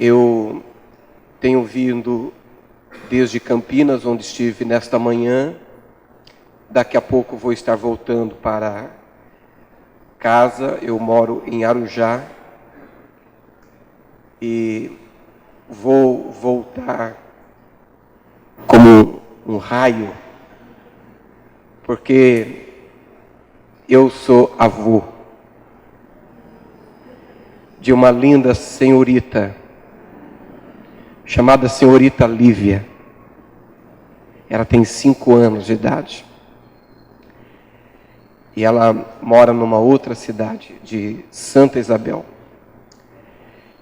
Eu tenho vindo desde Campinas, onde estive nesta manhã. Daqui a pouco vou estar voltando para casa. Eu moro em Arujá e vou voltar como um raio, porque eu sou avô de uma linda senhorita chamada senhorita Lívia. Ela tem 5 anos de idade. E ela mora numa outra cidade, de Santa Isabel.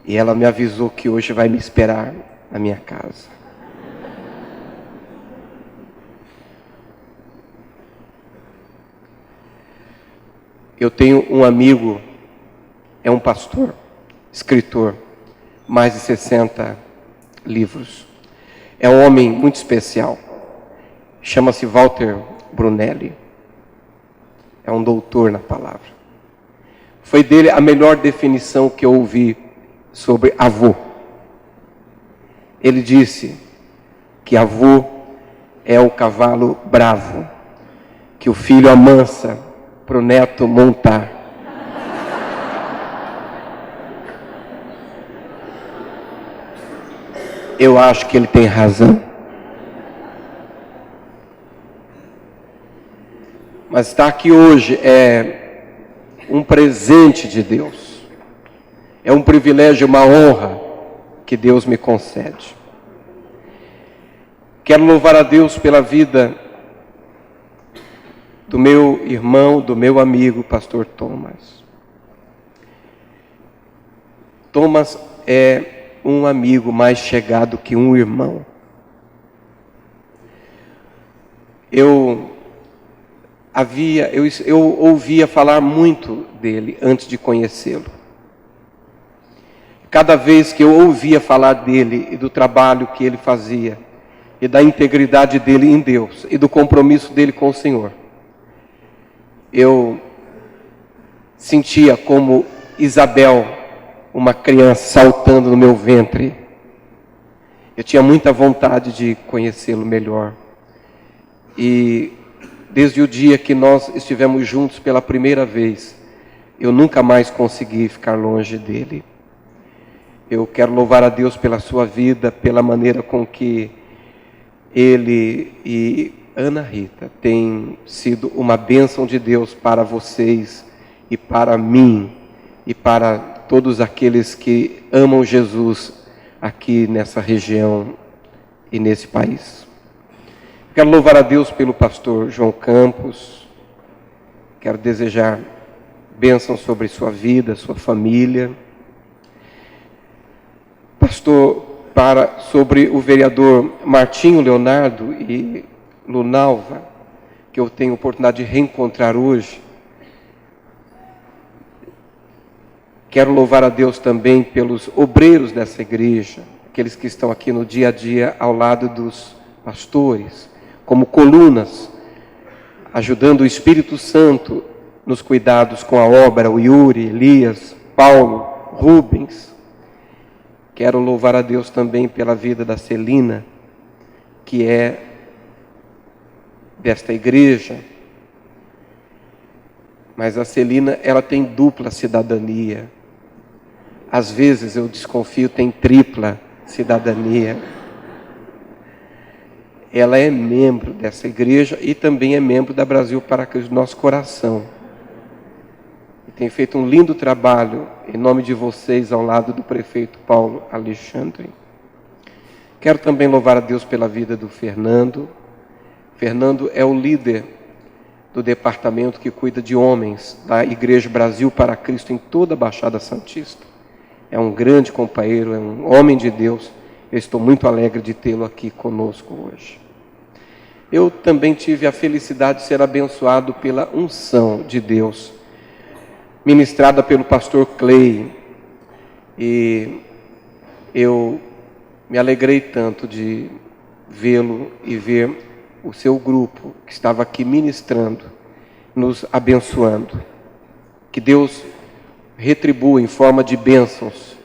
E ela me avisou que hoje vai me esperar na minha casa. Eu tenho um amigo, é um pastor, escritor, mais de 60 livros. É um homem muito especial. Chama-se Walter Brunelli. É um doutor na palavra. Foi dele a melhor definição que eu ouvi sobre avô. Ele disse que avô é o cavalo bravo, que o filho amansa para o neto montar. Eu acho que ele tem razão. Mas estar aqui hoje é um presente de Deus. É um privilégio, uma honra que Deus me concede. Quero louvar a Deus pela vida do meu irmão, do meu amigo, pastor Thomas. Thomas é um amigo mais chegado que um irmão. Eu ouvia falar muito dele antes de conhecê-lo. Cada vez que eu ouvia falar dele e do trabalho que ele fazia, e da integridade dele em Deus, e do compromisso dele com o Senhor, eu sentia como Isabel, uma criança saltando no meu ventre. Eu tinha muita vontade de conhecê-lo melhor. E desde o dia que nós estivemos juntos pela primeira vez, eu nunca mais consegui ficar longe dele. Eu quero louvar a Deus pela sua vida, pela maneira com que ele e Ana Rita têm sido uma bênção de Deus para vocês e para mim e para todos aqueles que amam Jesus aqui nessa região e nesse país. Quero louvar a Deus pelo pastor João Campos. Quero desejar bênção sobre sua vida, sua família. Pastor, sobre o vereador Martinho Leonardo e Lunalva, que eu tenho a oportunidade de reencontrar hoje. Quero louvar a Deus também pelos obreiros dessa igreja, aqueles que estão aqui no dia a dia ao lado dos pastores, como colunas, ajudando o Espírito Santo nos cuidados com a obra, o Yuri, Elias, Paulo, Rubens. Quero louvar a Deus também pela vida da Celina, que é desta igreja. Mas a Celina, ela tem dupla cidadania. Às vezes eu desconfio, tem tripla cidadania. Ela é membro dessa igreja e também é membro da Brasil para Cristo, nosso coração. E tem feito um lindo trabalho em nome de vocês ao lado do prefeito Paulo Alexandre. Quero também louvar a Deus pela vida do Fernando. Fernando é o líder do departamento que cuida de homens da Igreja Brasil para Cristo em toda a Baixada Santista. É um grande companheiro, é um homem de Deus. Eu estou muito alegre de tê-lo aqui conosco hoje. Eu também tive a felicidade de ser abençoado pela unção de Deus, ministrada pelo pastor Clay. E eu me alegrei tanto de vê-lo e ver o seu grupo que estava aqui ministrando, nos abençoando. Que Deus retribua em forma de bênçãos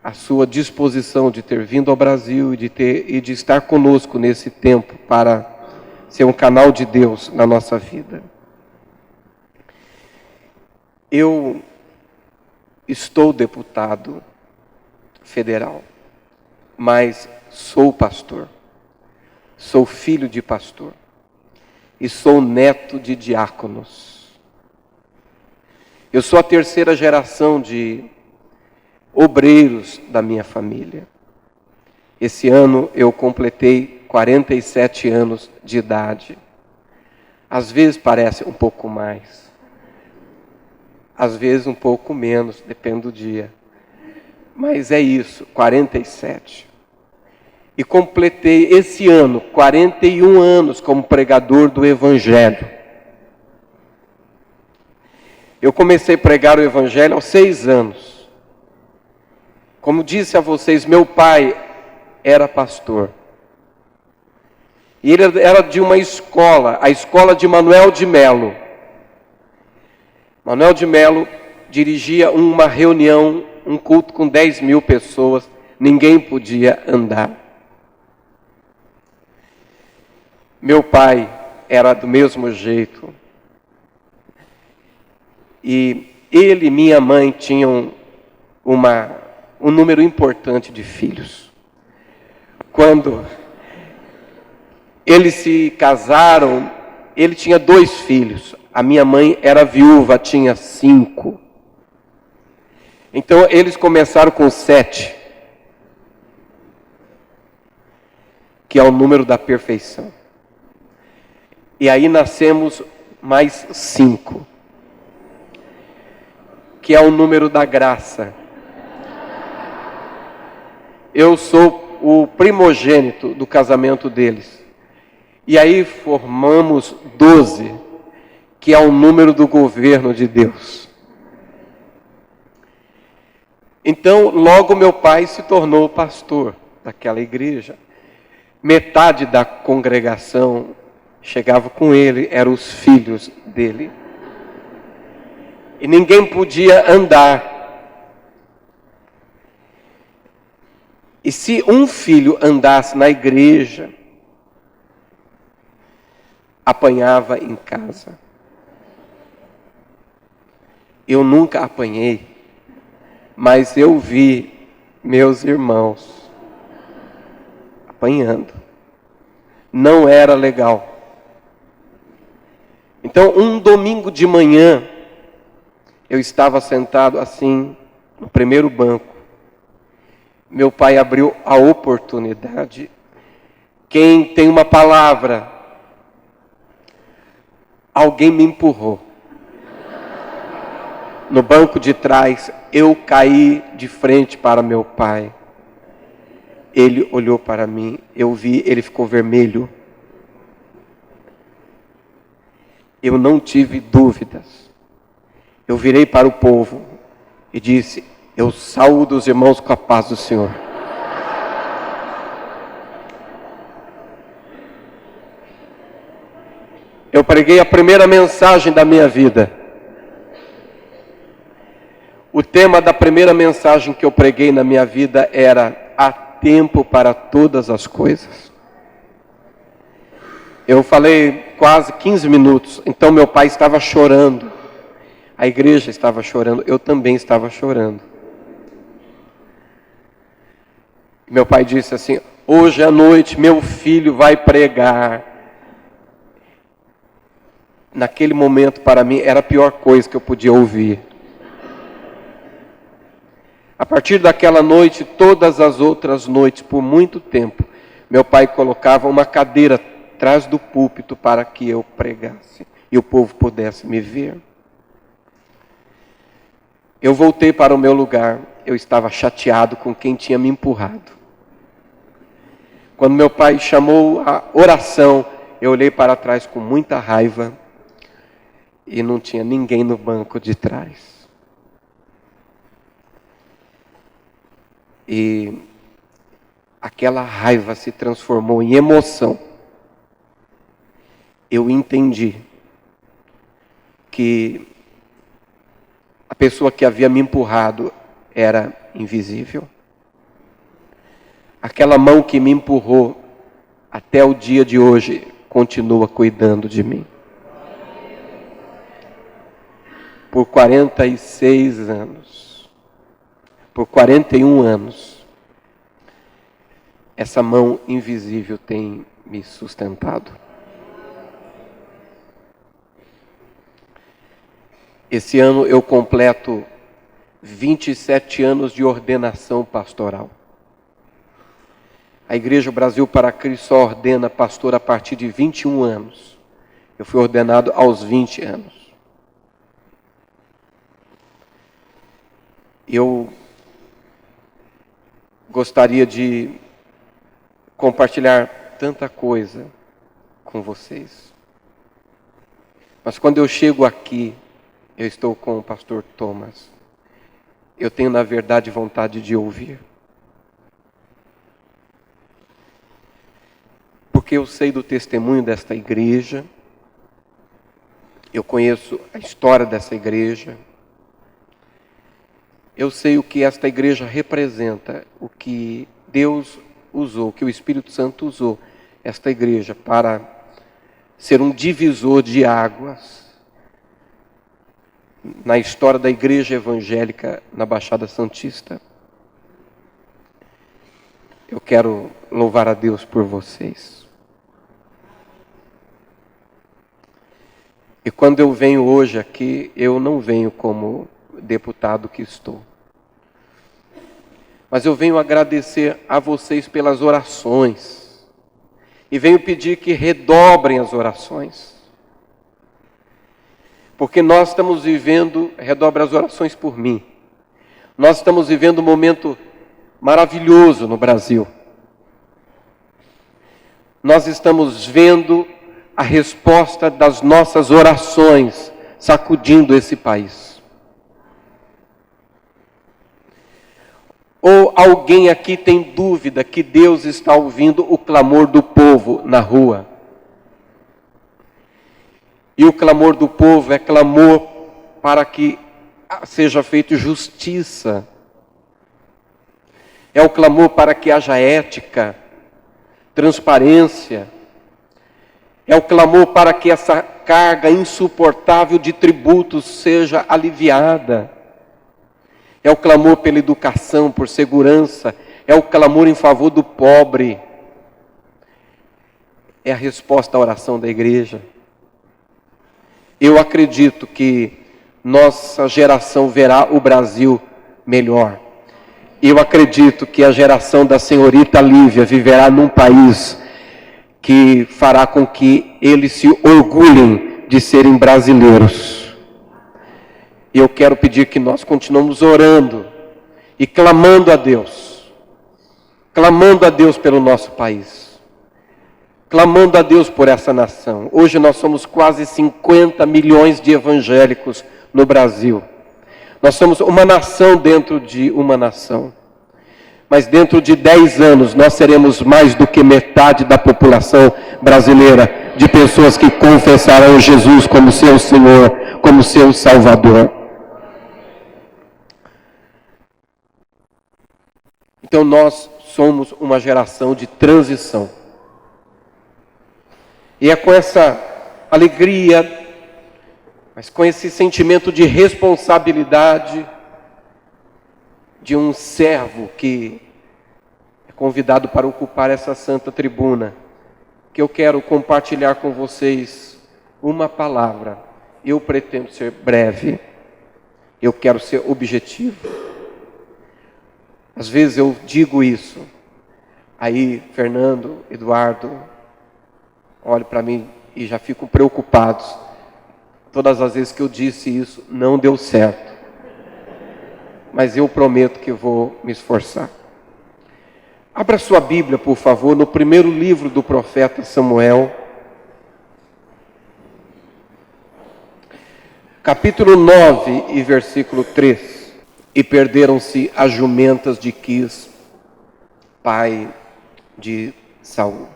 a sua disposição de ter vindo ao Brasil e de estar conosco nesse tempo para ser um canal de Deus na nossa vida. Eu estou deputado federal, mas sou pastor, sou filho de pastor e sou neto de diáconos. Eu sou a terceira geração de obreiros da minha família. Esse ano eu completei 47 anos de idade. Às vezes parece um pouco mais, às vezes um pouco menos, depende do dia. Mas é isso, 47. E completei esse ano 41 anos como pregador do Evangelho. Eu comecei a pregar o Evangelho aos 6 anos. Como disse a vocês, meu pai era pastor. E ele era de uma escola, a escola de Manuel de Melo. Manuel de Melo dirigia uma reunião, um culto com 10 mil pessoas, ninguém podia andar. Meu pai era do mesmo jeito. E ele e minha mãe tinham um número importante de filhos. Quando eles se casaram, ele tinha 2 filhos. A minha mãe era viúva, tinha 5. Então eles começaram com 7, que é o número da perfeição. E aí nascemos mais 5, que é o número da graça. Eu sou o primogênito do casamento deles. E aí formamos 12, que é o número do governo de Deus. Então, logo meu pai se tornou pastor daquela igreja. Metade da congregação chegava com ele, eram os filhos dele. E ninguém podia andar. E se um filho andasse na igreja, apanhava em casa. Eu nunca apanhei, mas eu vi meus irmãos apanhando. Não era legal. Então, um domingo de manhã, eu estava sentado assim, no primeiro banco. Meu pai abriu a oportunidade. Quem tem uma palavra? Alguém me empurrou. No banco de trás, eu caí de frente para meu pai. Ele olhou para mim, eu vi, ele ficou vermelho. Eu não tive dúvidas. Eu virei para o povo e disse: eu saúdo os irmãos com a paz do Senhor. Eu preguei a primeira mensagem da minha vida. O tema da primeira mensagem que eu preguei na minha vida era: há tempo para todas as coisas. Eu falei quase 15 minutos, então meu pai estava chorando. A igreja estava chorando, eu também estava chorando. Meu pai disse assim: hoje à noite meu filho vai pregar. Naquele momento, para mim, era a pior coisa que eu podia ouvir. A partir daquela noite, todas as outras noites, por muito tempo, meu pai colocava uma cadeira atrás do púlpito para que eu pregasse e o povo pudesse me ver. Eu voltei para o meu lugar, eu estava chateado com quem tinha me empurrado. Quando meu pai chamou a oração, eu olhei para trás com muita raiva e não tinha ninguém no banco de trás. E aquela raiva se transformou em emoção. Eu entendi que a pessoa que havia me empurrado era invisível. aquela mão que me empurrou até o dia de hoje continua cuidando de mim. Por 46 anos, por 41 anos, essa mão invisível tem me sustentado. Esse ano eu completo 27 anos de ordenação pastoral. A Igreja Brasil para Cristo só ordena pastor a partir de 21 anos. Eu fui ordenado aos 20 anos. Eu gostaria de compartilhar tanta coisa com vocês. Mas quando eu chego aqui, eu estou com o pastor Thomas. Eu tenho, na verdade, vontade de ouvir. Porque eu sei do testemunho desta igreja. Eu conheço a história dessa igreja. Eu sei o que esta igreja representa, o que Deus usou, o que o Espírito Santo usou esta igreja para ser um divisor de águas na história da igreja evangélica na Baixada Santista. Eu quero louvar a Deus por vocês. E quando eu venho hoje aqui, eu não venho como deputado que estou. Mas eu venho agradecer a vocês pelas orações. E venho pedir que redobrem as orações. Porque nós estamos vivendo, redobre as orações por mim. Nós estamos vivendo um momento maravilhoso no Brasil. Nós estamos vendo a resposta das nossas orações sacudindo esse país. Ou alguém aqui tem dúvida que Deus está ouvindo o clamor do povo na rua? E o clamor do povo é clamor para que seja feita justiça. É o clamor para que haja ética, transparência. É o clamor para que essa carga insuportável de tributos seja aliviada. É o clamor pela educação, por segurança. É o clamor em favor do pobre. É a resposta à oração da igreja. Eu acredito que nossa geração verá o Brasil melhor. Eu acredito que a geração da senhorita Lívia viverá num país que fará com que eles se orgulhem de serem brasileiros. E eu quero pedir que nós continuemos orando e clamando a Deus pelo nosso país. Clamando a Deus por essa nação. Hoje nós somos quase 50 milhões de evangélicos no Brasil. Nós somos uma nação dentro de uma nação. Mas dentro de 10 anos nós seremos mais do que metade da população brasileira de pessoas que confessarão Jesus como seu Senhor, como seu Salvador. Então nós somos uma geração de transição. E é com essa alegria, mas com esse sentimento de responsabilidade de um servo que é convidado para ocupar essa santa tribuna, que eu quero compartilhar com vocês uma palavra. Eu pretendo ser breve, eu quero ser objetivo. Às vezes eu digo isso, aí Fernando, Eduardo, olham para mim e já ficam preocupados. Todas as vezes que eu disse isso, não deu certo. Mas eu prometo que vou me esforçar. Abra sua Bíblia, por favor, no primeiro livro do profeta Samuel. Capítulo 9 e versículo 3. E perderam-se as jumentas de Quis, pai de Saul.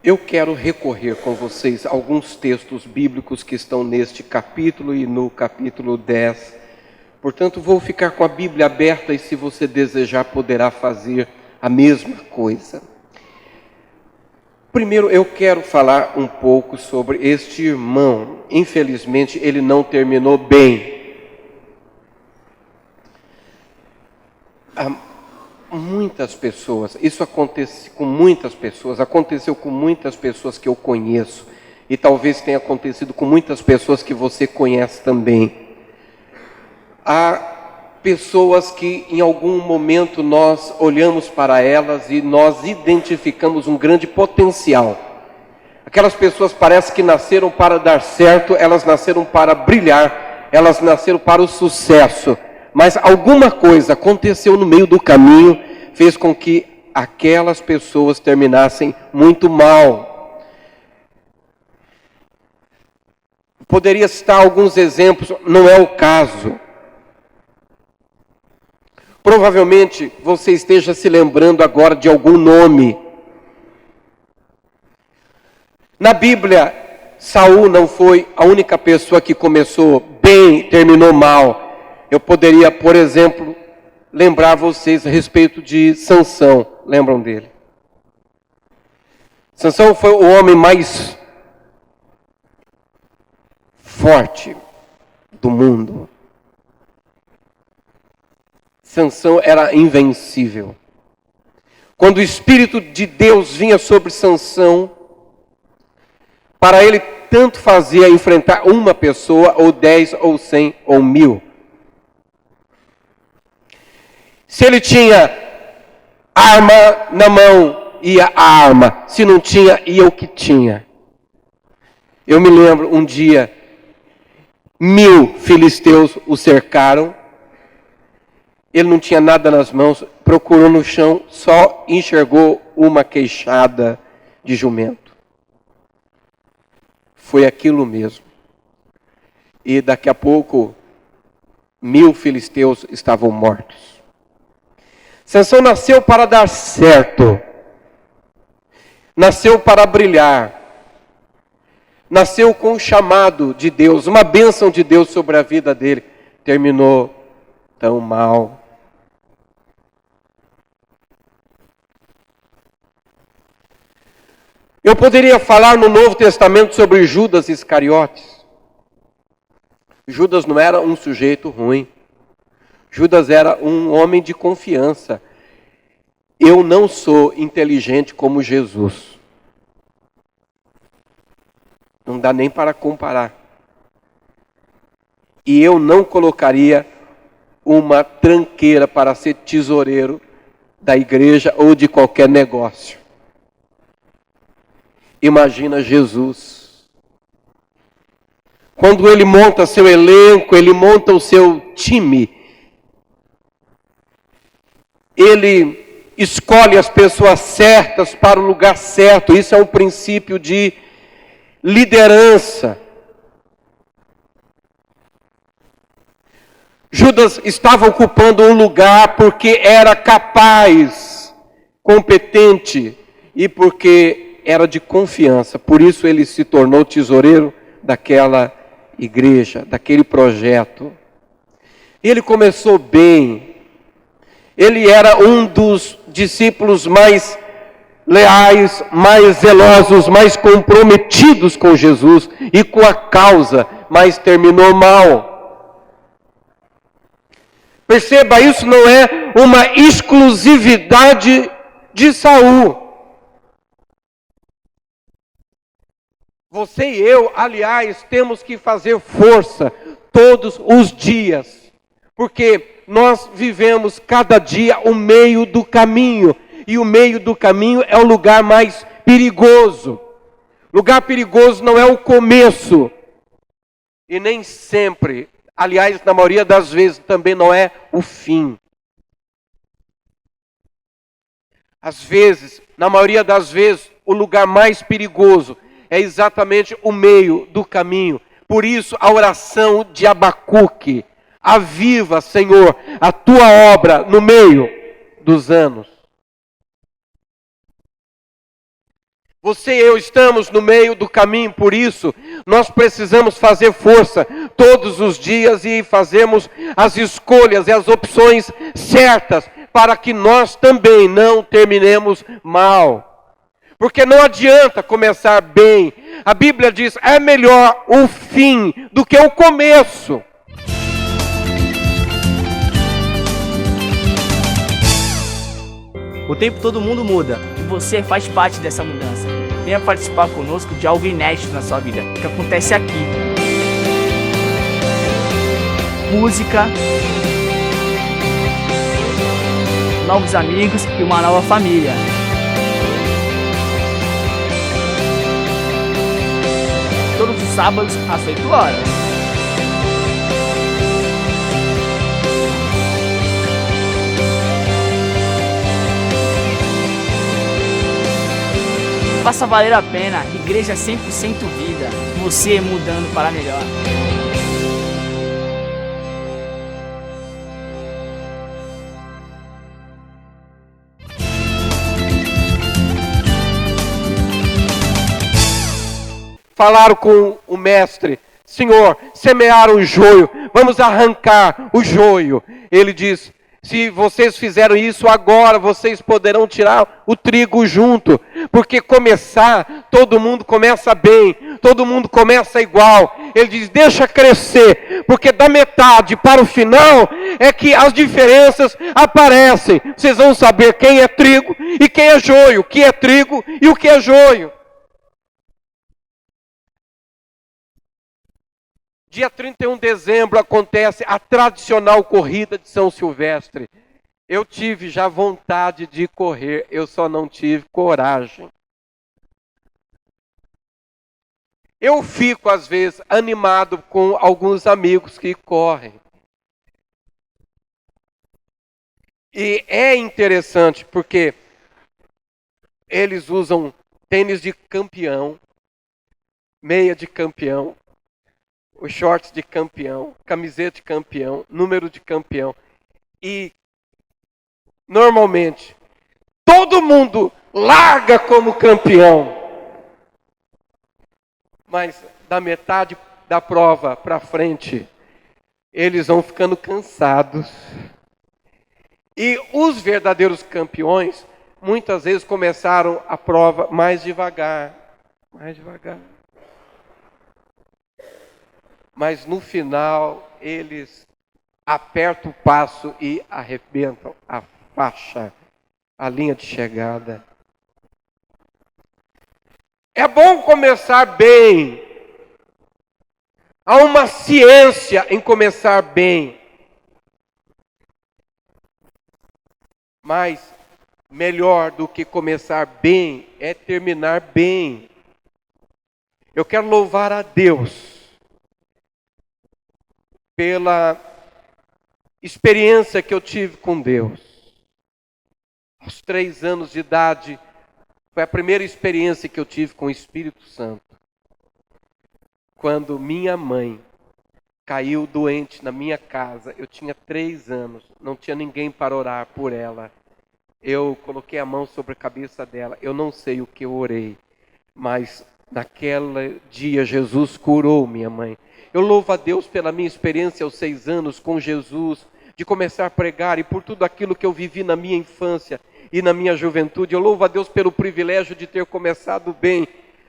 Eu quero recorrer com vocês a alguns textos bíblicos que estão neste capítulo e no capítulo 10, Portanto, vou ficar com a Bíblia aberta e, se você desejar, poderá fazer a mesma coisa. Primeiro, eu quero falar um pouco sobre este irmão. Infelizmente, ele não terminou bem. Muitas pessoas, isso acontece com muitas pessoas, aconteceu com muitas pessoas que eu conheço, e talvez tenha acontecido com muitas pessoas que você conhece também. Há pessoas que em algum momento nós olhamos para elas e nós identificamos um grande potencial. Aquelas pessoas parece que nasceram para dar certo, elas nasceram para brilhar, elas nasceram para o sucesso. Mas alguma coisa aconteceu no meio do caminho, fez com que aquelas pessoas terminassem muito mal. Poderia citar alguns exemplos, não é o caso. Provavelmente você esteja se lembrando agora de algum nome. Na Bíblia, Saul não foi a única pessoa que começou bem e terminou mal. Eu poderia, por exemplo, lembrar vocês a respeito de Sansão. Lembram dele? Sansão foi o homem mais forte do mundo. Sansão era invencível. Quando o Espírito de Deus vinha sobre Sansão, para ele tanto fazia enfrentar uma pessoa, ou 10, ou 100, ou 1000. Se ele tinha arma na mão, ia a arma. Se não tinha, ia o que tinha. Eu me lembro um dia, 1000 filisteus o cercaram. Ele não tinha nada nas mãos, procurou no chão, só enxergou uma queixada de jumento. Foi aquilo mesmo. E daqui a pouco, 1000 filisteus estavam mortos. Sansão nasceu para dar certo. Nasceu para brilhar. Nasceu com o chamado de Deus, uma bênção de Deus sobre a vida dele. Terminou tão mal. Eu poderia falar no Novo Testamento sobre Judas Iscariotes. Judas não era um sujeito ruim. Judas era um homem de confiança. Eu não sou inteligente como Jesus. Não dá nem para comparar. E eu não colocaria uma tranqueira para ser tesoureiro da igreja ou de qualquer negócio. Imagina Jesus. Quando ele monta seu elenco, ele monta o seu time. Ele escolhe as pessoas certas para o lugar certo. Isso é um princípio de liderança. Judas estava ocupando um lugar porque era capaz, competente e porque era de confiança. Por isso ele se tornou tesoureiro daquela igreja, daquele projeto. Ele começou bem. Ele era um dos discípulos mais leais, mais zelosos, mais comprometidos com Jesus e com a causa, mas terminou mal. Perceba, isso não é uma exclusividade de Saul. Você e eu, aliás, temos que fazer força todos os dias, porque nós vivemos cada dia o meio do caminho, e o meio do caminho é o lugar mais perigoso. Lugar perigoso não é o começo, e nem sempre, aliás, na maioria das vezes, também não é o fim. Às vezes, na maioria das vezes, o lugar mais perigoso é exatamente o meio do caminho. Por isso, a oração de Abacuque: aviva, Senhor, a tua obra no meio dos anos. Você e eu estamos no meio do caminho, por isso Nós precisamos fazer força todos os dias e fazermos as escolhas e as opções certas para que nós também não terminemos mal. Porque não adianta começar bem. A Bíblia diz, é melhor o fim do que o começo. O tempo todo mundo muda e você faz parte dessa mudança. Venha participar conosco de algo inédito na sua vida, que acontece aqui. Música, novos amigos e uma nova família. Todos os sábados às 8 horas. Faça valer a pena, Igreja 100% Vida, você mudando para melhor. Falaram com o mestre, Senhor, semearam o joio, vamos arrancar o joio. Ele diz, se vocês fizeram isso agora, vocês poderão tirar o trigo junto. Porque começar, todo mundo começa bem, todo mundo começa igual. Ele diz, deixa crescer, porque da metade para o final é que as diferenças aparecem. Vocês vão saber quem é trigo e quem é joio, o que é trigo e o que é joio. Dia 31 de dezembro acontece a tradicional corrida de São Silvestre. Eu tive já vontade de correr, eu só não tive coragem. Eu fico, às vezes, animado com alguns amigos que correm. E é interessante porque eles usam tênis de campeão, meia de campeão, os shorts de campeão, camiseta de campeão, número de campeão. E, normalmente, todo mundo larga como campeão. Mas, da metade da prova para frente, eles vão ficando cansados. E os verdadeiros campeões, muitas vezes começaram a prova mais devagar. Mais devagar. Mas no final, eles apertam o passo e arrebentam a faixa, a linha de chegada. É bom começar bem. Há uma ciência em começar bem. Mas melhor do que começar bem é terminar bem. Eu quero louvar a Deus pela experiência que eu tive com Deus. Aos 3 anos de idade, foi a primeira experiência que eu tive com o Espírito Santo. Quando minha mãe caiu doente na minha casa, eu tinha 3 anos, não tinha ninguém para orar por ela. Eu coloquei a mão sobre a cabeça dela, eu não sei o que eu orei, mas naquele dia Jesus curou minha mãe. Eu louvo a Deus pela minha experiência aos 6 anos com Jesus, de começar a pregar e por tudo aquilo que eu vivi na minha infância e na minha juventude. Eu louvo a Deus pelo privilégio de ter começado bem,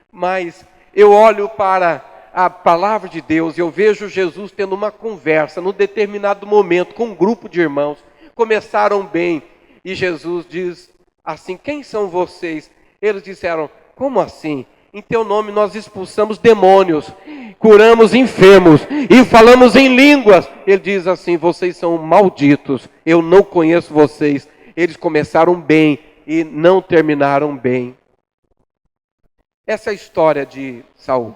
mas eu olho para a palavra de Deus e eu vejo Jesus tendo uma conversa num determinado momento com um grupo de irmãos. Começaram bem e Jesus diz assim, quem são vocês? Eles disseram, como assim? Em teu nome nós expulsamos demônios, curamos enfermos e falamos em línguas. Ele diz assim, vocês são malditos, eu não conheço vocês. Eles começaram bem e não terminaram bem. Essa é a história de Saul.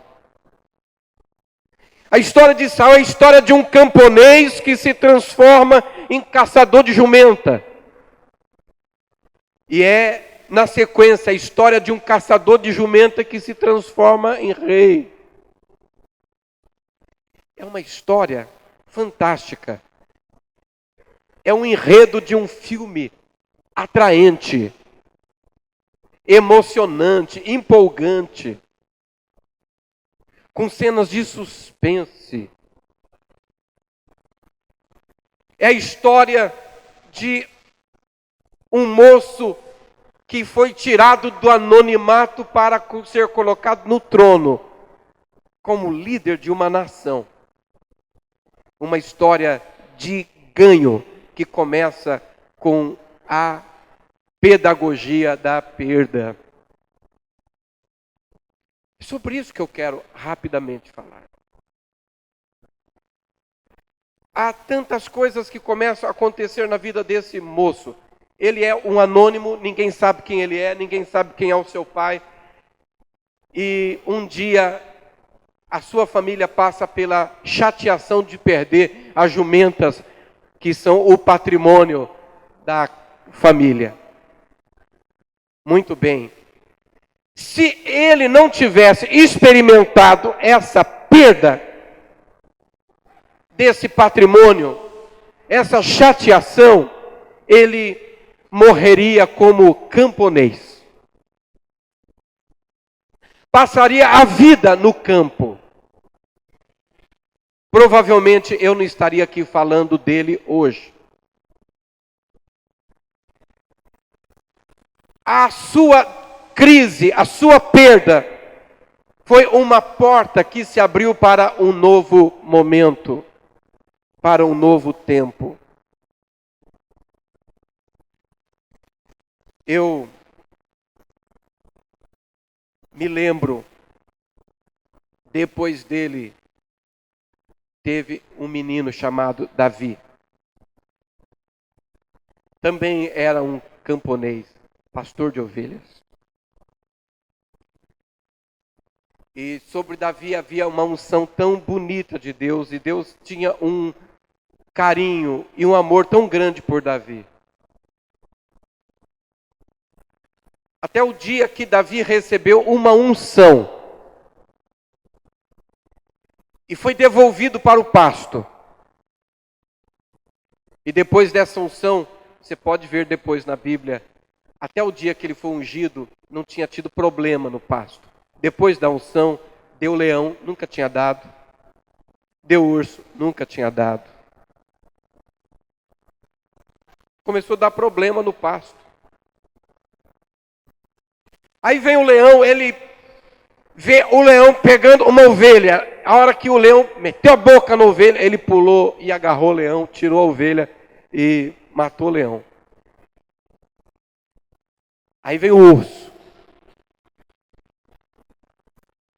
A história de Saul é a história de um camponês que se transforma em caçador de jumenta. E é, na sequência, a história de um caçador de jumenta que se transforma em rei. É uma história fantástica. É um enredo de um filme atraente, emocionante, empolgante. com cenas de suspense. É a história de um moço que foi tirado do anonimato para ser colocado no trono, como líder de uma nação. Uma história de ganho que começa com a pedagogia da perda. É sobre isso que eu quero rapidamente falar. Há tantas coisas que começam a acontecer na vida desse moço. Ele é um anônimo, ninguém sabe quem ele é, ninguém sabe quem é o seu pai. E um dia a sua família passa pela chateação de perder as jumentas, que são o patrimônio da família. Muito bem. Se ele não tivesse experimentado essa perda desse patrimônio, essa chateação, ele morreria como camponês. Passaria a vida no campo. Provavelmente eu não estaria aqui falando dele hoje. A sua crise, a sua perda, foi uma porta que se abriu para um novo momento, para um novo tempo. Eu me lembro, depois dele, teve um menino chamado Davi. Também era um camponês, pastor de ovelhas. E sobre Davi havia uma unção tão bonita de Deus, e Deus tinha um carinho e um amor tão grande por Davi. Até o dia que Davi recebeu uma unção e foi devolvido para o pasto. E depois dessa unção, você pode ver depois na Bíblia, até o dia que ele foi ungido, não tinha tido problema no pasto. Depois da unção, deu leão, nunca tinha dado. Deu urso, nunca tinha dado. Começou a dar problema no pasto. Aí vem o leão, ele vê o leão pegando uma ovelha. A hora que o leão meteu a boca na ovelha, ele pulou e agarrou o leão, tirou a ovelha e matou o leão. Aí vem o urso.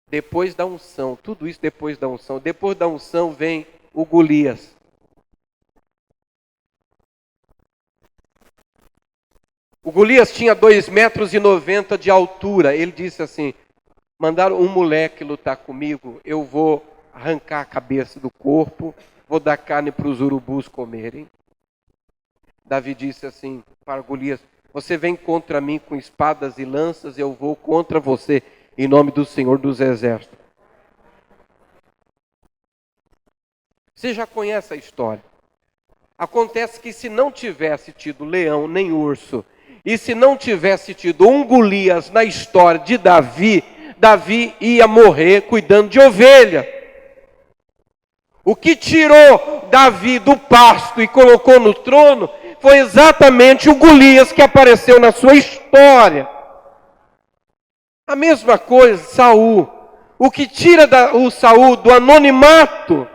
Depois da unção, tudo isso depois da unção. Depois da unção vem o Golias. O Golias tinha 2,90 metros de altura. Ele disse assim: mandaram um moleque lutar comigo, eu vou arrancar a cabeça do corpo, vou dar carne para os urubus comerem. Davi disse assim para Golias: você vem contra mim com espadas e lanças, eu vou contra você em nome do Senhor dos Exércitos. Você já conhece a história. Acontece que se não tivesse tido leão nem urso, e se não tivesse tido um Golias na história de Davi, Davi ia morrer cuidando de ovelha. O que tirou Davi do pasto e colocou no trono foi exatamente o Golias que apareceu na sua história. A mesma coisa, Saul. O que tira o Saul do anonimato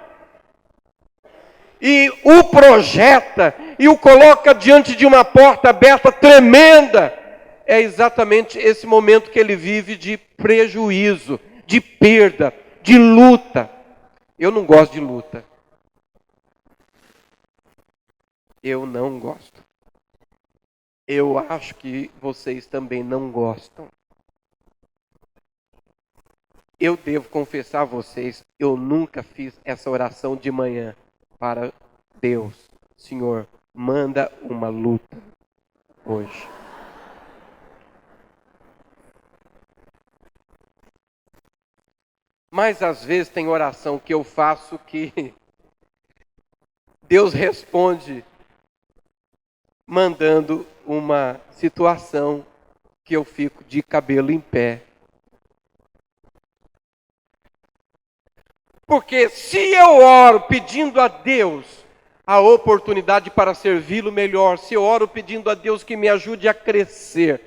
e o projeta e o coloca diante de uma porta aberta tremenda, é exatamente esse momento que ele vive de prejuízo, de perda, de luta. Eu não gosto de luta. Eu não gosto. Eu acho que vocês também não gostam. Eu devo confessar a vocês, eu nunca fiz essa oração de manhã para Deus. Senhor, manda uma luta hoje. Mas às vezes tem oração que eu faço que Deus responde mandando uma situação que eu fico de cabelo em pé. Porque se eu oro pedindo a Deus a oportunidade para servi-lo melhor, se eu oro pedindo a Deus que me ajude a crescer,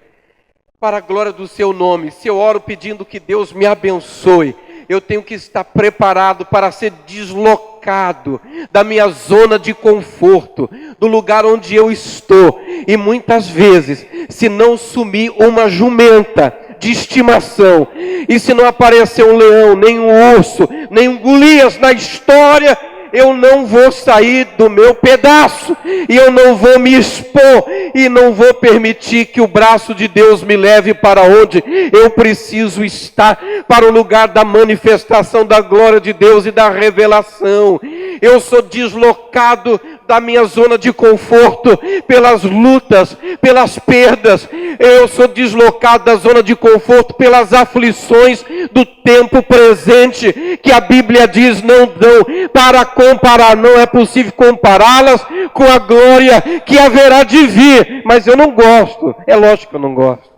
para a glória do seu nome, se eu oro pedindo que Deus me abençoe, eu tenho que estar preparado para ser deslocado da minha zona de conforto, do lugar onde eu estou. E muitas vezes, se não sumir uma jumenta de estimação, e se não aparecer um leão, nem um urso, nem um Golias na história, eu não vou sair do meu pedaço, e eu não vou me expor, e não vou permitir que o braço de Deus me leve para onde eu preciso estar, para o lugar da manifestação da glória de Deus e da revelação. Eu sou deslocado da minha zona de conforto pelas lutas, pelas perdas. Eu sou deslocado da zona de conforto pelas aflições do tempo presente, que a Bíblia diz não dão para comparar, não é possível compará-las com a glória que haverá de vir. Mas eu não gosto, é lógico que eu não gosto.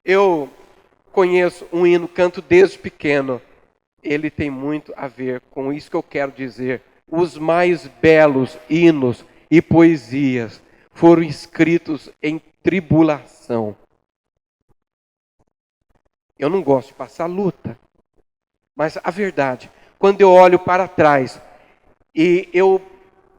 Eu conheço um hino, canto desde pequeno. Ele tem muito a ver com isso que eu quero dizer. Os mais belos hinos e poesias foram escritos em tribulação. Eu não gosto de passar luta, mas a verdade, quando eu olho para trás e eu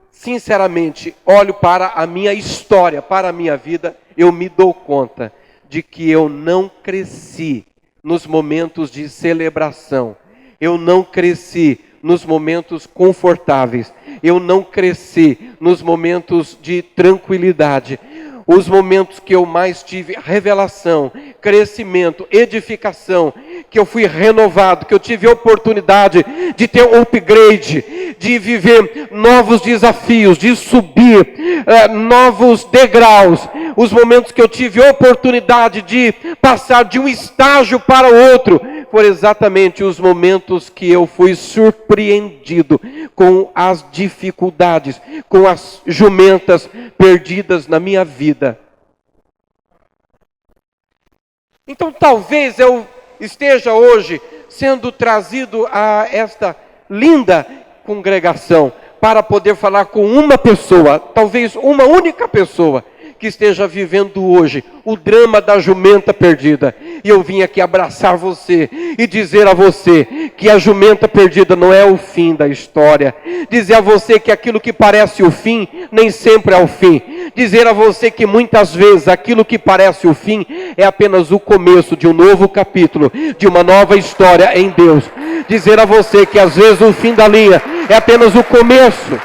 sinceramente olho para a minha história, para a minha vida, eu me dou conta de que eu não cresci nos momentos de celebração. Eu não cresci nos momentos confortáveis. Eu não cresci nos momentos de tranquilidade. Os momentos que eu mais tive revelação, crescimento, edificação, que eu fui renovado, que eu tive oportunidade de ter um upgrade, de viver novos desafios, de subir novos degraus. Os momentos que eu tive oportunidade de passar de um estágio para o outro, foram exatamente os momentos que eu fui surpreendido com as dificuldades, com as jumentas perdidas na minha vida. Então talvez eu esteja hoje sendo trazido a esta linda congregação para poder falar com uma pessoa, talvez uma única pessoa, que esteja vivendo hoje o drama da jumenta perdida. E eu vim aqui abraçar você e dizer a você que a jumenta perdida não é o fim da história. Dizer a você que aquilo que parece o fim, nem sempre é o fim. Dizer a você que muitas vezes aquilo que parece o fim é apenas o começo de um novo capítulo, de uma nova história em Deus. Dizer a você que às vezes o fim da linha é apenas o começo.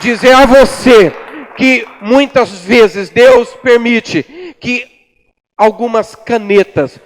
Dizer a você que muitas vezes Deus permite que algumas canetas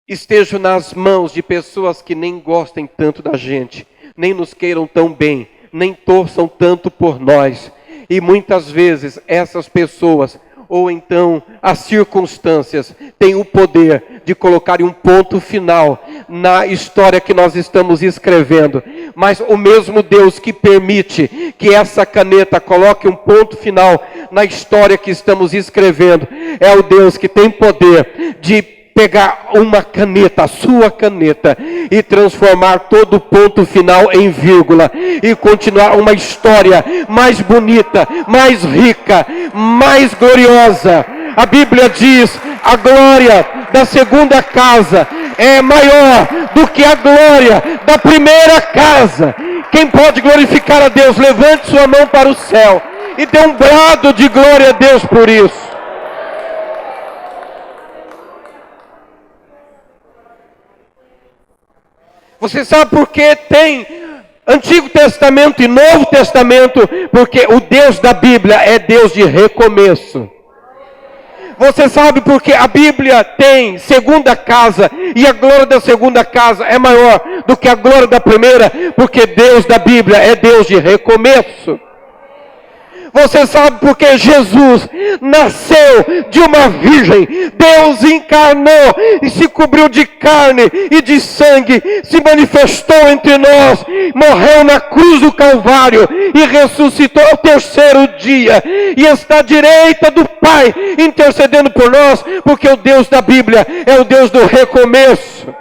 estejam nas mãos de pessoas que nem gostem tanto da gente, nem nos queiram tão bem, nem torçam tanto por nós. E muitas vezes essas pessoas, ou então as circunstâncias, têm o poder de colocar um ponto final na história que nós estamos escrevendo. Mas o mesmo Deus que permite que essa caneta coloque um ponto final na história que estamos escrevendo, é o Deus que tem poder de pegar uma caneta, a sua caneta, e transformar todo ponto final em vírgula, e continuar uma história mais bonita, mais rica, mais gloriosa. A Bíblia diz, a glória da segunda casa é maior do que a glória da primeira casa. Quem pode glorificar a Deus, levante sua mão para o céu e dê um brado de glória a Deus por isso. Você sabe por que tem Antigo Testamento e Novo Testamento? Porque o Deus da Bíblia é Deus de recomeço. Você sabe por que a Bíblia tem segunda casa e a glória da segunda casa é maior do que a glória da primeira? Porque Deus da Bíblia é Deus de recomeço. Você sabe porque Jesus nasceu de uma virgem, Deus encarnou e se cobriu de carne e de sangue, se manifestou entre nós, morreu na cruz do Calvário e ressuscitou ao terceiro dia e está à direita do Pai, intercedendo por nós, porque o Deus da Bíblia é o Deus do recomeço.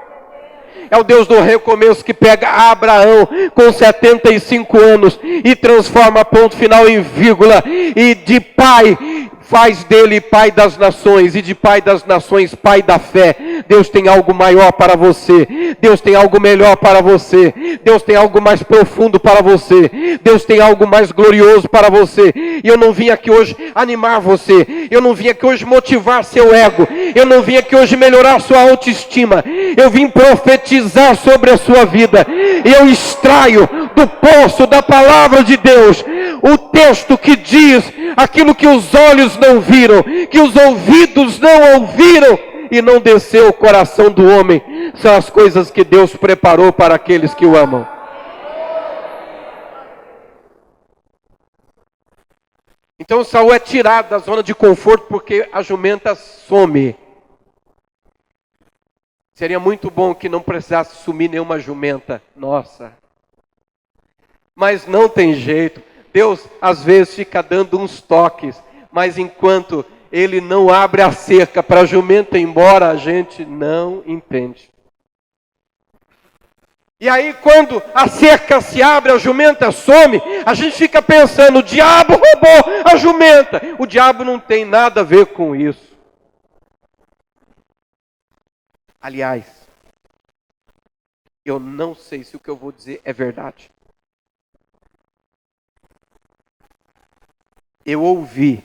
É o Deus do recomeço que pega Abraão com 75 anos e transforma ponto final em vírgula. E de pai faz dele pai das nações, e de pai das nações pai da fé. Deus tem algo maior para você. Deus tem algo melhor para você. Deus tem algo mais profundo para você. Deus tem algo mais glorioso para você. E eu não vim aqui hoje animar você. Eu não vim aqui hoje motivar seu ego. Eu não vim aqui hoje melhorar sua autoestima. Eu vim profetizar sobre a sua vida. Eu extraio do poço da palavra de Deus o texto que diz aquilo que os olhos não viram, que os ouvidos não ouviram e não desceu o coração do homem, são as coisas que Deus preparou para aqueles que o amam. Então Saul é tirado da zona de conforto porque a jumenta some. Seria muito bom que não precisasse sumir nenhuma jumenta. Nossa. Mas não tem jeito. Deus às vezes fica dando uns toques, mas enquanto Ele não abre a cerca para a jumenta ir embora, a gente não entende. E aí quando a cerca se abre, a jumenta some, a gente fica pensando, o diabo roubou a jumenta. O diabo não tem nada a ver com isso. Aliás, eu não sei se o que eu vou dizer é verdade. Eu ouvi,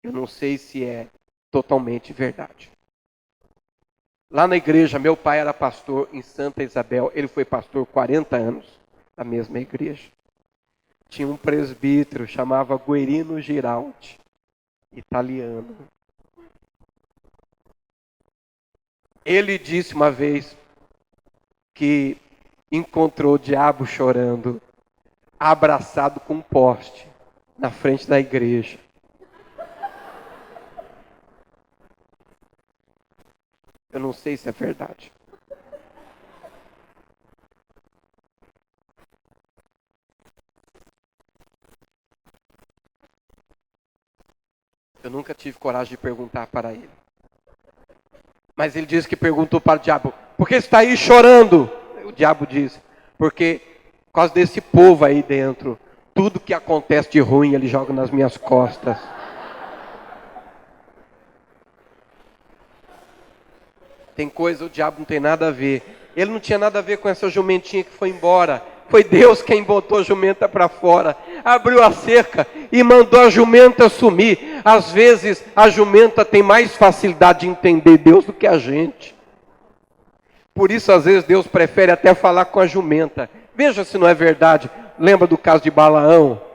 eu não sei se é totalmente verdade. Lá na igreja, meu pai era pastor em Santa Isabel, ele foi pastor 40 anos da mesma igreja. Tinha um presbítero, chamava Guerino Giraldi, italiano. Ele disse uma vez que encontrou o diabo chorando, abraçado com um poste, na frente da igreja. Eu não sei se é verdade. Eu nunca tive coragem de perguntar para ele. Mas ele disse que perguntou para o diabo, por que você está aí chorando? O diabo disse, porque por causa desse povo aí dentro, tudo que acontece de ruim ele joga nas minhas costas. Tem coisa, o diabo não tem nada a ver. Ele não tinha nada a ver com essa jumentinha que foi embora. Foi Deus quem botou a jumenta para fora. Abriu a cerca e mandou a jumenta sumir. Às vezes a jumenta tem mais facilidade de entender Deus do que a gente. Por isso às vezes Deus prefere até falar com a jumenta. Veja se não é verdade. Lembra do caso de Balaão?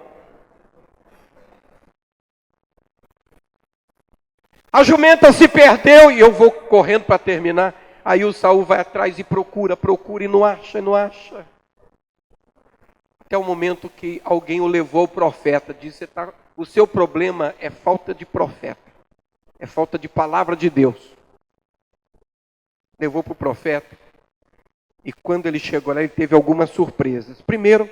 A jumenta se perdeu e eu vou correndo para terminar. Aí o Saul vai atrás e procura e não acha. Até o momento que alguém o levou ao profeta. Disse, o seu problema é falta de profeta. É falta de palavra de Deus. Levou para o profeta. E quando ele chegou lá, ele teve algumas surpresas. Primeiro,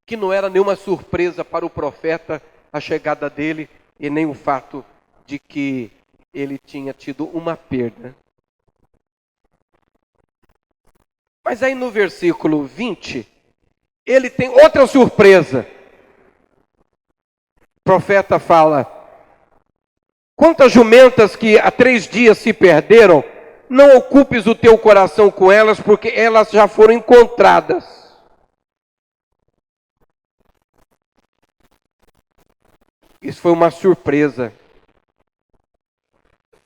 que não era nenhuma surpresa para o profeta a chegada dele e nem o fato de que ele tinha tido uma perda. Mas aí no versículo 20, ele tem outra surpresa. O profeta fala, quantas jumentas que há 3 dias se perderam, não ocupes o teu coração com elas, porque elas já foram encontradas. Isso foi uma surpresa.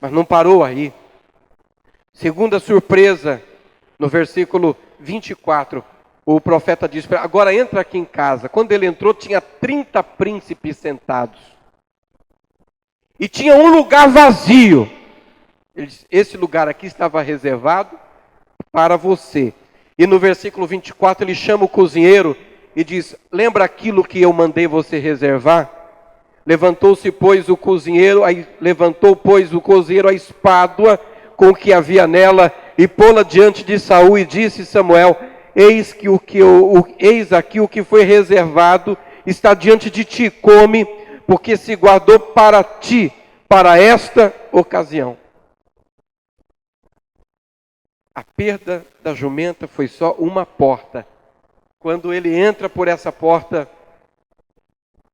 Mas não parou aí. Segunda surpresa, No versículo 24, o profeta diz, agora entra aqui em casa. Quando ele entrou, tinha 30 príncipes sentados. E tinha um lugar vazio. Ele diz, esse lugar aqui estava reservado para você. E no versículo 24 ele chama o cozinheiro e diz, lembra aquilo que eu mandei você reservar? Levantou-se, pois, o cozinheiro a espádua com o que havia nela e pô-la diante de Saul e disse Samuel, eis aqui o que foi reservado, está diante de ti, come, porque se guardou para ti, para esta ocasião. A perda da jumenta foi só uma porta. Quando ele entra por essa porta,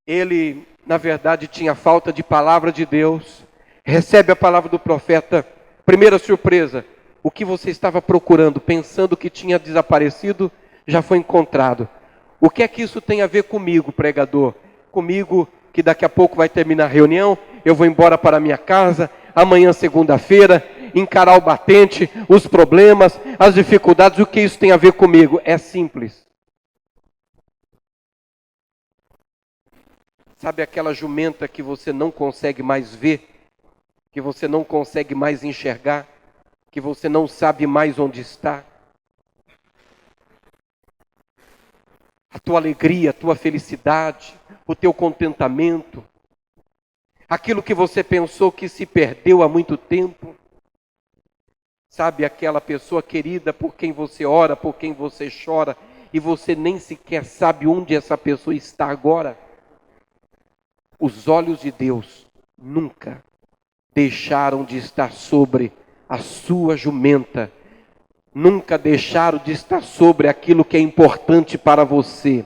ele, na verdade, tinha falta de palavra de Deus, recebe a palavra do profeta. Primeira surpresa, o que você estava procurando, pensando que tinha desaparecido, já foi encontrado. O que é que isso tem a ver comigo, pregador? Comigo, que daqui a pouco vai terminar a reunião, eu vou embora para a minha casa, amanhã, segunda-feira, encarar o batente, os problemas, as dificuldades, o que isso tem a ver comigo? É simples. Sabe aquela jumenta que você não consegue mais ver? Que você não consegue mais enxergar? Que você não sabe mais onde está? A tua alegria, a tua felicidade, o teu contentamento, aquilo que você pensou que se perdeu há muito tempo. Sabe aquela pessoa querida por quem você ora, por quem você chora, e você nem sequer sabe onde essa pessoa está agora? Os olhos de Deus nunca deixaram de estar sobre a sua jumenta, nunca deixaram de estar sobre aquilo que é importante para você.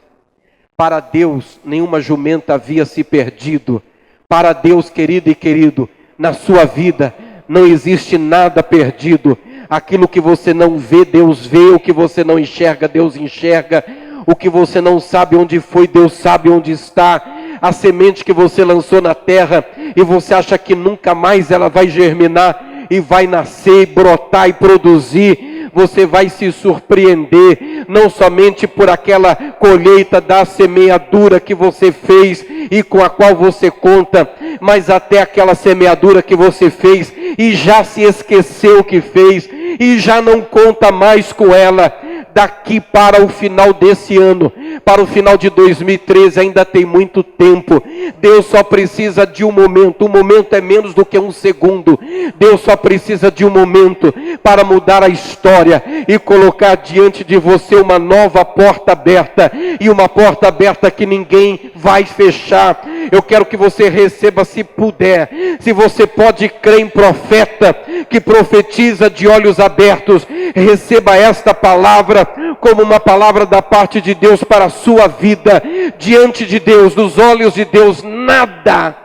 Para Deus, nenhuma jumenta havia se perdido. Para Deus, querido e querido, na sua vida não existe nada perdido. Aquilo que você não vê, Deus vê. O que você não enxerga, Deus enxerga. O que você não sabe onde foi, Deus sabe onde está. A semente que você lançou na terra e você acha que nunca mais ela vai germinar e vai nascer, brotar e produzir, você vai se surpreender, não somente por aquela colheita da semeadura que você fez e com a qual você conta, mas até aquela semeadura que você fez e já se esqueceu que fez e já não conta mais com ela. Daqui para o final desse ano, para o final de 2013, ainda tem muito tempo. Deus só precisa de um momento é menos do que um segundo. Deus só precisa de um momento para mudar a história e colocar diante de você uma nova porta aberta, e uma porta aberta que ninguém vai fechar. Eu quero que você receba, se puder, se você pode crer em profeta que profetiza de olhos abertos, receba esta palavra como uma palavra da parte de Deus para a sua vida. Diante de Deus, nos olhos de Deus, nada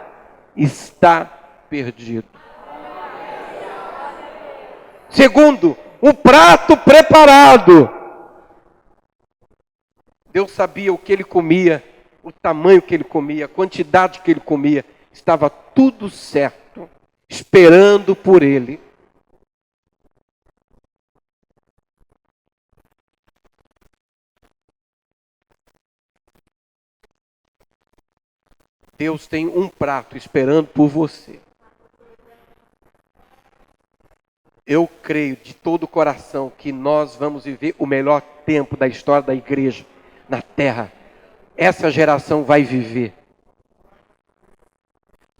está perdido. Segundo, um prato preparado. Deus sabia o que ele comia, o tamanho que ele comia, a quantidade que ele comia. Estava tudo certo, esperando por ele. Deus tem um prato esperando por você. Eu creio de todo o coração que nós vamos viver o melhor tempo da história da igreja na terra. Essa geração vai viver.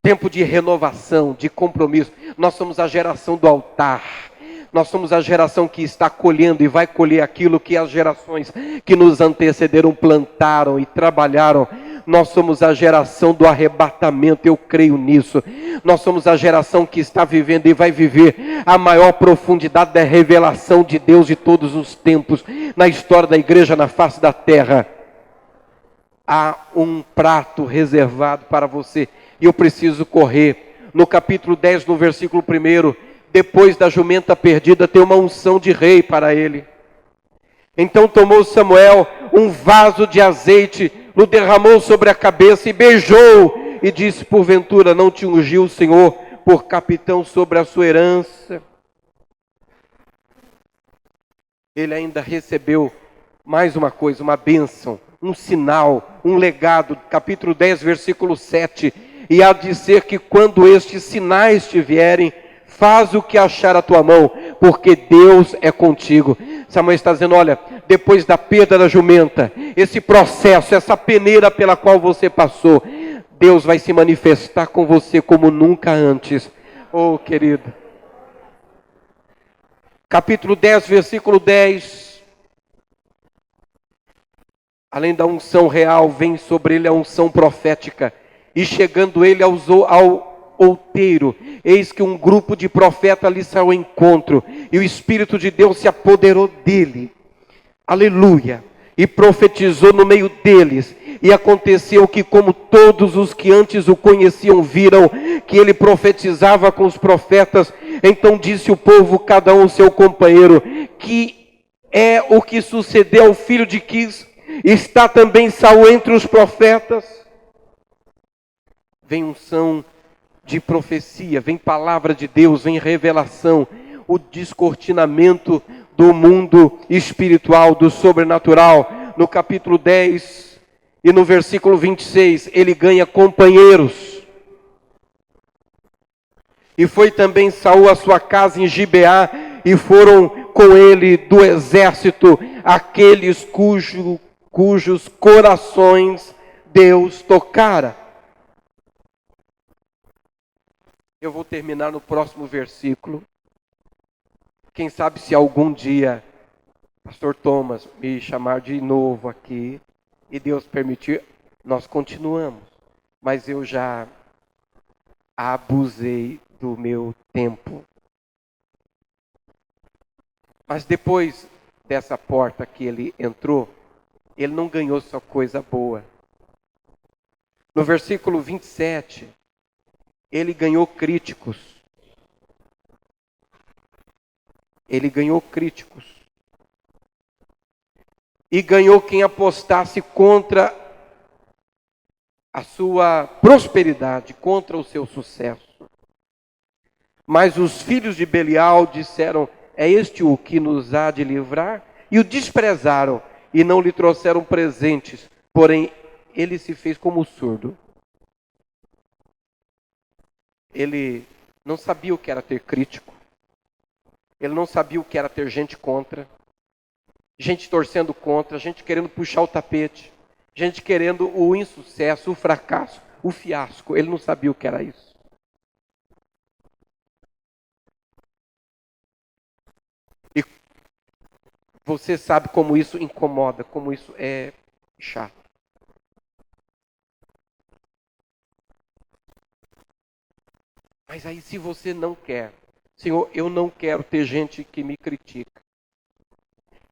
Tempo de renovação, de compromisso. Nós somos a geração do altar. Nós somos a geração que está colhendo e vai colher aquilo que as gerações que nos antecederam plantaram e trabalharam. Nós somos a geração do arrebatamento, eu creio nisso. Nós somos a geração que está vivendo e vai viver a maior profundidade da revelação de Deus de todos os tempos, na história da igreja, na face da terra. Há um prato reservado para você, e eu preciso correr. No capítulo 10, no versículo 1, depois da jumenta perdida, tem uma unção de rei para ele. Então tomou Samuel um vaso de azeite, o derramou sobre a cabeça e beijou, e disse: porventura não te ungiu o Senhor por capitão sobre a sua herança? ele ainda recebeu mais uma coisa, uma bênção, um sinal, um legado. Capítulo 10, versículo 7. E há de ser que quando estes sinais te vierem, faz o que achar a tua mão, porque Deus é contigo. Samuel está dizendo, olha, depois da perda da jumenta, esse processo, essa peneira pela qual você passou, Deus vai se manifestar com você como nunca antes. Oh, querido. Capítulo 10, versículo 10. Além da unção real, vem sobre ele a unção profética. E chegando ele ao outeiro, eis que um grupo de profetas lhe saiu ao encontro. E o Espírito de Deus se apoderou dele. Aleluia. E profetizou no meio deles. E aconteceu que, como todos os que antes o conheciam viram que ele profetizava com os profetas, então disse o povo, cada um seu companheiro, que é o que sucedeu ao filho de Quis. Está também Saul entre os profetas. Vem unção de profecia, vem palavra de Deus, vem revelação, o descortinamento do mundo espiritual, do sobrenatural. No capítulo 10 e no versículo 26, ele ganha companheiros. E foi também Saul à sua casa em Gibeá, e foram com ele do exército aqueles cujos corações Deus tocara. Eu vou terminar no próximo versículo. Quem sabe se algum dia Pastor Thomas me chamar de novo aqui e Deus permitir, nós continuamos. Mas eu já abusei do meu tempo. Mas depois dessa porta que ele entrou, ele não ganhou só coisa boa. No versículo 27, ele ganhou críticos. Ele ganhou críticos. E ganhou quem apostasse contra a sua prosperidade, contra o seu sucesso. Mas os filhos de Belial disseram, é este o que nos há de livrar? E o desprezaram e não lhe trouxeram presentes, porém ele se fez como surdo. Ele não sabia o que era ter crítico. Ele não sabia o que era ter gente contra. Gente torcendo contra, gente querendo puxar o tapete. Gente querendo o insucesso, o fracasso, o fiasco. Ele não sabia o que era isso. E você sabe como isso incomoda, como isso é chato. Mas aí se você não quer, Senhor, eu não quero ter gente que me critica.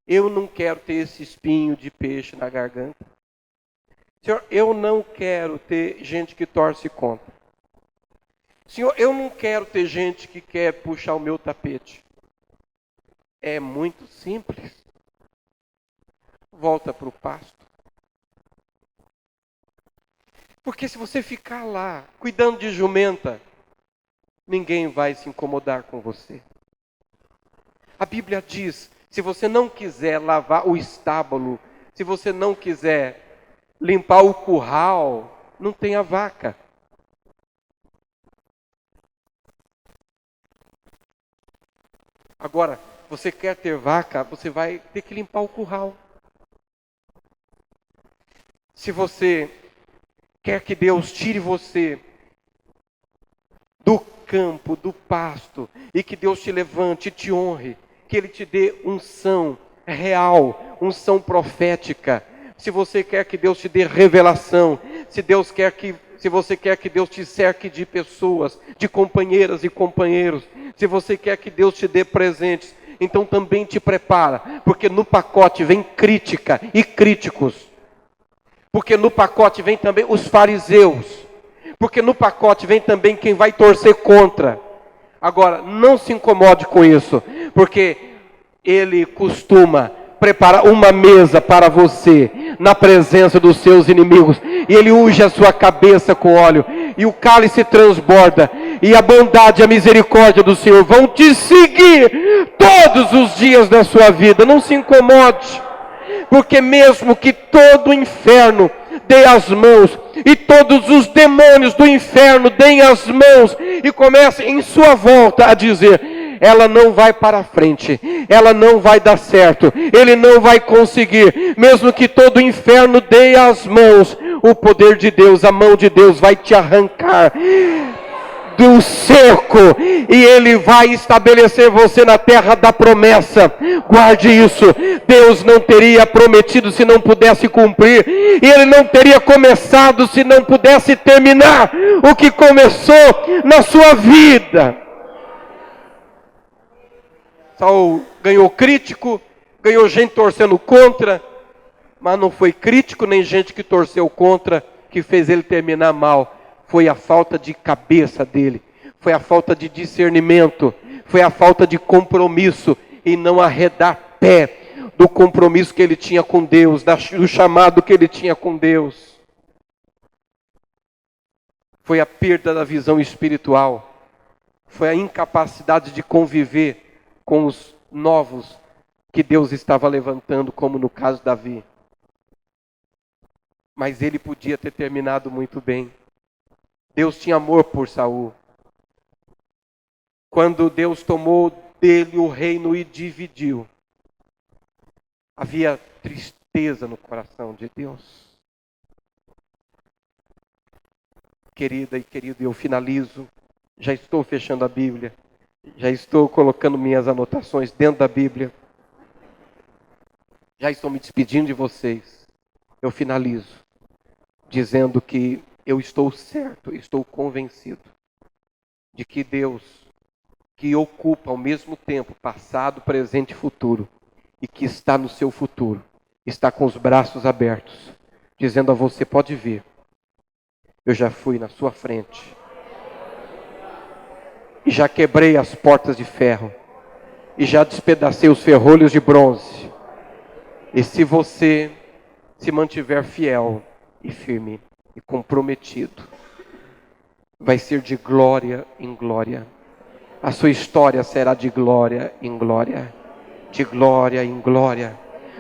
Eu não quero ter esse espinho de peixe na garganta. Senhor, eu não quero ter gente que torce contra. Senhor, eu não quero ter gente que quer puxar o meu tapete. É muito simples. Volta para o pasto. Porque se você ficar lá, cuidando de jumenta, ninguém vai se incomodar com você. A Bíblia diz, se você não quiser lavar o estábulo, se você não quiser limpar o curral, não tenha vaca. Agora, você quer ter vaca, você vai ter que limpar o curral. Se você quer que Deus tire você do campo, do pasto, e que Deus te levante e te honre, que Ele te dê unção real, unção profética. Se você quer que Deus te dê revelação, se você quer que Deus te cerque de pessoas, de companheiras e companheiros, se você quer que Deus te dê presentes, então também te prepara, porque no pacote vem crítica e críticos, porque no pacote vem também os fariseus, porque no pacote vem também quem vai torcer contra. Agora, não se incomode com isso, porque Ele costuma preparar uma mesa para você, na presença dos seus inimigos, e Ele unge a sua cabeça com óleo, e o cálice transborda, e a bondade e a misericórdia do Senhor vão te seguir todos os dias da sua vida. Não se incomode, porque mesmo que todo o inferno dê as mãos, e todos os demônios do inferno deem as mãos, e comecem em sua volta a dizer: ela não vai para frente, ela não vai dar certo, ele não vai conseguir, mesmo que todo o inferno dê as mãos, o poder de Deus, a mão de Deus vai te arrancar do cerco, e Ele vai estabelecer você na terra da promessa. Guarde isso. Deus não teria prometido se não pudesse cumprir, e Ele não teria começado se não pudesse terminar o que começou na sua vida. Saul ganhou crítico, ganhou gente torcendo contra, mas não foi crítico nem gente que torceu contra que fez ele terminar mal. Foi a falta de cabeça dele, foi a falta de discernimento, foi a falta de compromisso e não arredar pé do compromisso que ele tinha com Deus, do chamado que ele tinha com Deus. Foi a perda da visão espiritual, foi a incapacidade de conviver com os novos que Deus estava levantando, como no caso de Davi. Mas ele podia ter terminado muito bem. Deus tinha amor por Saul. Quando Deus tomou dele o reino e dividiu, havia tristeza no coração de Deus. Querida e querido, eu finalizo. Já estou fechando a Bíblia. Já estou colocando minhas anotações dentro da Bíblia. Já estou me despedindo de vocês. Eu finalizo dizendo que eu estou certo, estou convencido de que Deus, que ocupa ao mesmo tempo passado, presente e futuro, e que está no seu futuro, está com os braços abertos, dizendo a você: pode vir, eu já fui na sua frente, e já quebrei as portas de ferro, e já despedacei os ferrolhos de bronze, e se você se mantiver fiel e firme e comprometido, vai ser de glória em glória. A sua história será de glória em glória, de glória em glória,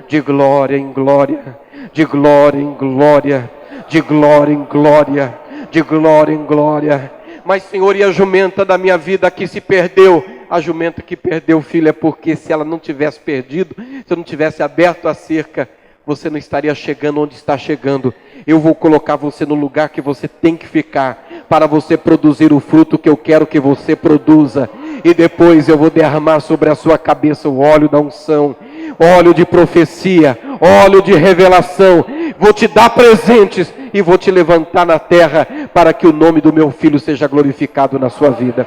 de glória em glória, de glória em glória, de glória em glória, de glória em glória. Mas, Senhor, e a jumenta da minha vida que se perdeu? A jumenta que perdeu o filho é porque se ela não tivesse perdido, se eu não tivesse aberto a cerca, você não estaria chegando onde está chegando. Eu vou colocar você no lugar que você tem que ficar, para você produzir o fruto que eu quero que você produza. E depois eu vou derramar sobre a sua cabeça o óleo da unção, óleo de profecia, óleo de revelação. Vou te dar presentes e vou te levantar na terra, para que o nome do meu filho seja glorificado na sua vida.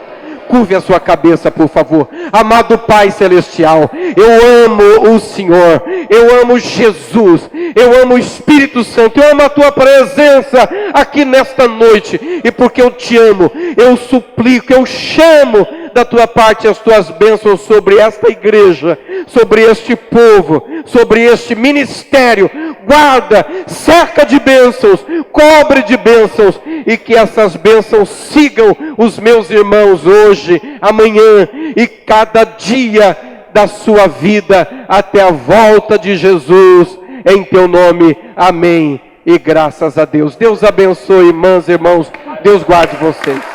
Curve a sua cabeça, por favor. Amado Pai Celestial, eu amo o Senhor, eu amo Jesus, eu amo o Espírito Santo, eu amo a Tua presença aqui nesta noite. E porque eu te amo, eu suplico, eu chamo da Tua parte as Tuas bênçãos sobre esta igreja, sobre este povo, sobre este ministério. Guarda, cerca de bênçãos, cobre de bênçãos, e que essas bênçãos sigam os meus irmãos hoje, amanhã e cada dia da sua vida até a volta de Jesus, em Teu nome, amém e graças a Deus. Deus abençoe, irmãs e irmãos, Deus guarde vocês.